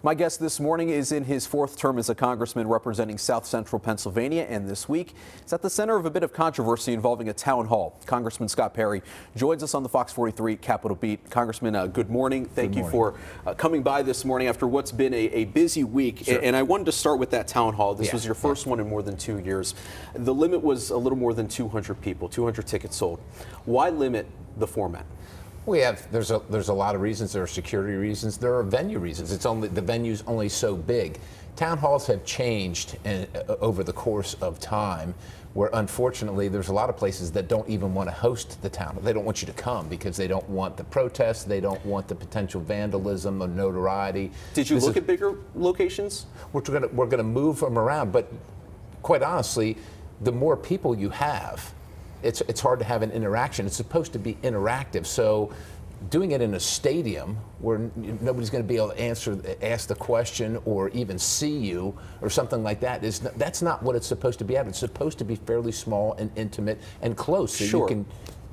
My guest this morning is in his fourth term as a congressman representing South Central Pennsylvania, and this week is at the center of a bit of controversy involving a town hall. Congressman Scott Perry joins us on the Fox 43 Capitol Beat. Congressman, good morning. Thank you for coming by this morning after what's been a busy week. Sure. And I wanted to start with that town hall. This was your first one in more than 2 years. The limit was a little more than 200 people, 200 tickets sold. Why limit the format? There's a lot of reasons. There are security reasons. There are venue reasons. The venue's only so big. Town halls have changed over the course of time, where unfortunately there's a lot of places that don't even want to host the town. They don't want you to come because they don't want the protests. They don't want the potential vandalism or notoriety. Did you look at bigger locations? We're going to move them around, but quite honestly, the more people you have, it's hard to have an interaction. It's supposed to be interactive. So doing it in a stadium where nobody's going to be able to ask the question or even see you or something like that, that's not what it's supposed to be at. It's supposed to be fairly small and intimate and close. So sure. You can,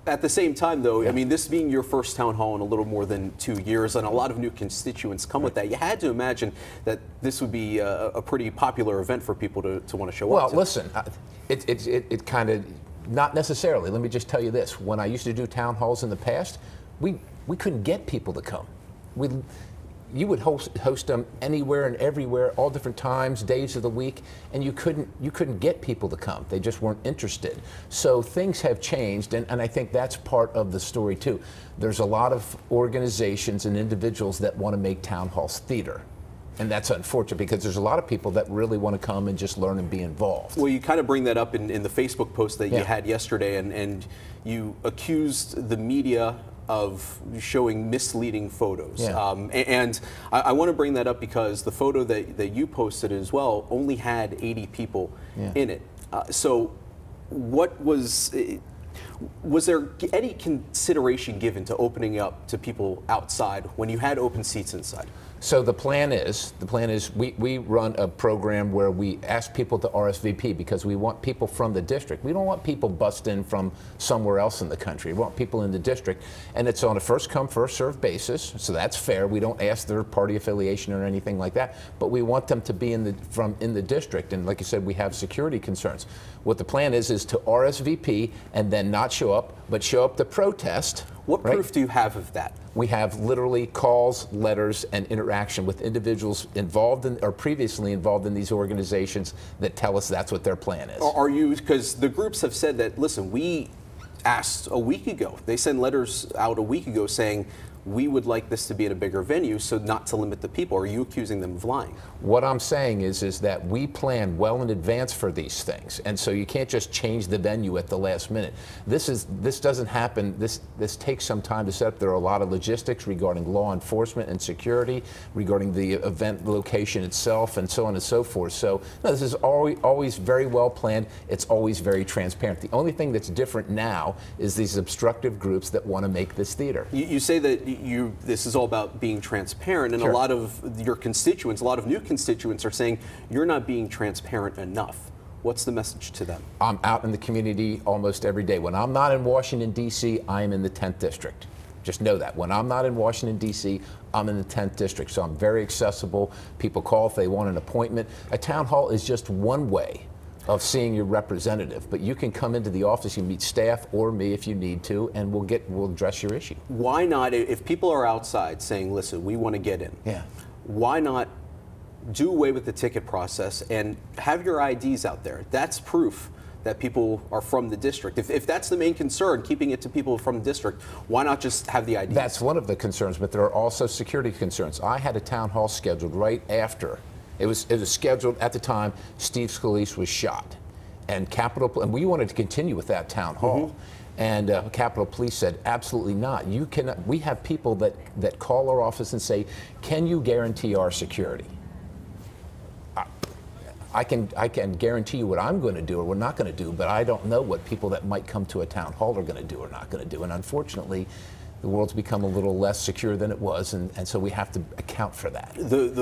at the same time, though, yeah. I mean, this being your first town hall in a little more than 2 years, and a lot of new constituents come with that, you had to imagine that this would be a pretty popular event for people to want to show up to. Well, listen, it kind of, not necessarily. Let me just tell you this. When I used to do town halls in the past, we couldn't get people to come. You would host them anywhere and everywhere, all different times, days of the week, and you couldn't get people to come. They just weren't interested. So things have changed, and I think that's part of the story too. There's a lot of organizations and individuals that want to make town halls theater. And that's unfortunate because there's a lot of people that really want to come and just learn and be involved. Well, you kind of bring that up in the Facebook post that you had yesterday, and you accused the media of showing misleading photos. Yeah. And I want to bring that up because the photo that you posted as well only had 80 people in it. So what was there any consideration given to opening up to people outside when you had open seats inside? So the plan is we run a program where we ask people to RSVP because we want people from the district. We don't want people bust in from somewhere else in the country. We want people in the district, and it's on a first come, first served basis. So that's fair. We don't ask their party affiliation or anything like that, but we want them to be in the district. And like you said, we have security concerns. What the plan is to RSVP and then not show up, but show up to protest. What proof do you have of that? We have literally calls, letters, and interaction with individuals involved in or previously involved in these organizations that tell us that's what their plan is. Are you, because the groups have said that, listen, we asked a week ago. They sent letters out a week ago saying, we would like this to be at a bigger venue, so not to limit the people. Are you accusing them of lying? What I'm saying is that we plan well in advance for these things, and so you can't just change the venue at the last minute. This doesn't happen. This takes some time to set up. There are a lot of logistics regarding law enforcement and security, regarding the event location itself, and so on and so forth. So no, this is always very well planned. It's always very transparent. The only thing that's different now is these obstructive groups that want to make this theater. You say that this is all about being transparent, and Sure. a lot of your constituents, a lot of new constituents are saying you're not being transparent enough. What's the message to them? I'm out in the community almost every day. When I'm not in Washington, D.C., I am in the 10th district. Just know that. When I'm not in Washington, D.C., I'm in the 10th district. So I'm very accessible. People call if they want an appointment. A town hall is just one way of seeing your representative, but you can come into the office, you meet staff or me if you need to, and we'll address your issue. Why not, if people are outside saying, listen, we want to get in, why not do away with the ticket process and have your IDs out there? That's proof that people are from the district. If that's the main concern, keeping it to people from the district, why not just have the IDs? That's one of the concerns, but there are also security concerns. I had a town hall scheduled right after. It was scheduled at the time Steve Scalise was shot, and we wanted to continue with that town hall. And Capitol Police said, absolutely not. You cannot. We have people that call our office and say, can you guarantee our security? I can guarantee you what I'm going to do or what I'm not going to do, but I don't know what people that might come to a town hall are going to do or not going to do. And unfortunately, the world's become a little less secure than it was, and so we have to account for that.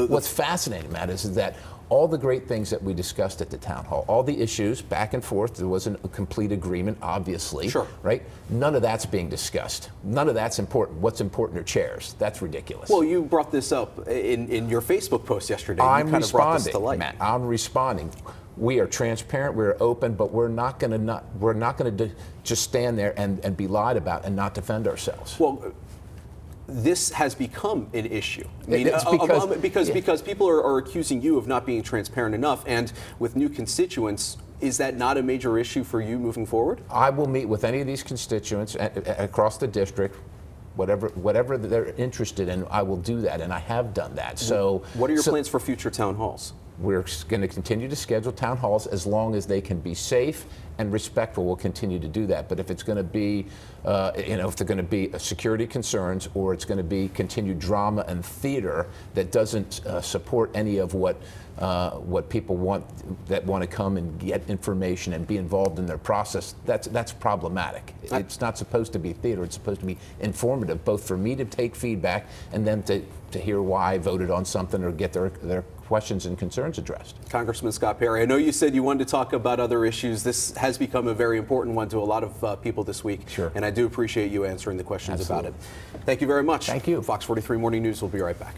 What's fascinating, Matt, is that all the great things that we discussed at the town hall, all the issues back and forth. There wasn't a complete agreement, obviously. Sure. Right? None of that's being discussed. None of that's important. What's important are chairs. That's ridiculous. Well, you brought this up in your Facebook post yesterday. I'm you kind of brought this to responding, light. Matt. I'm responding. We are transparent. We're open, but we're not going to just stand there and be lied about and not defend ourselves. Well, this has become an issue. I mean, It's because people are accusing you of not being transparent enough, and with new constituents, is that not a major issue for you moving forward? I will meet with any of these constituents across the district, whatever they're interested in. I will do that, and I have done that. So, what are your plans for future town halls? We're going to continue to schedule town halls as long as they can be safe and respectful. We'll continue to do that. But if it's going to be, if they're going to be security concerns, or it's going to be continued drama and theater that doesn't support any of what people want, that want to come and get information and be involved in their process, that's problematic. It's not supposed to be theater. It's supposed to be informative, both for me to take feedback and them to hear why I voted on something or get their questions and concerns addressed. Congressman Scott Perry, I know you said you wanted to talk about other issues. This has become a very important one to a lot of people this week. Sure. And I do appreciate you answering the questions Absolutely. about it. Thank you very much. Thank you. Fox 43 Morning News will be right back.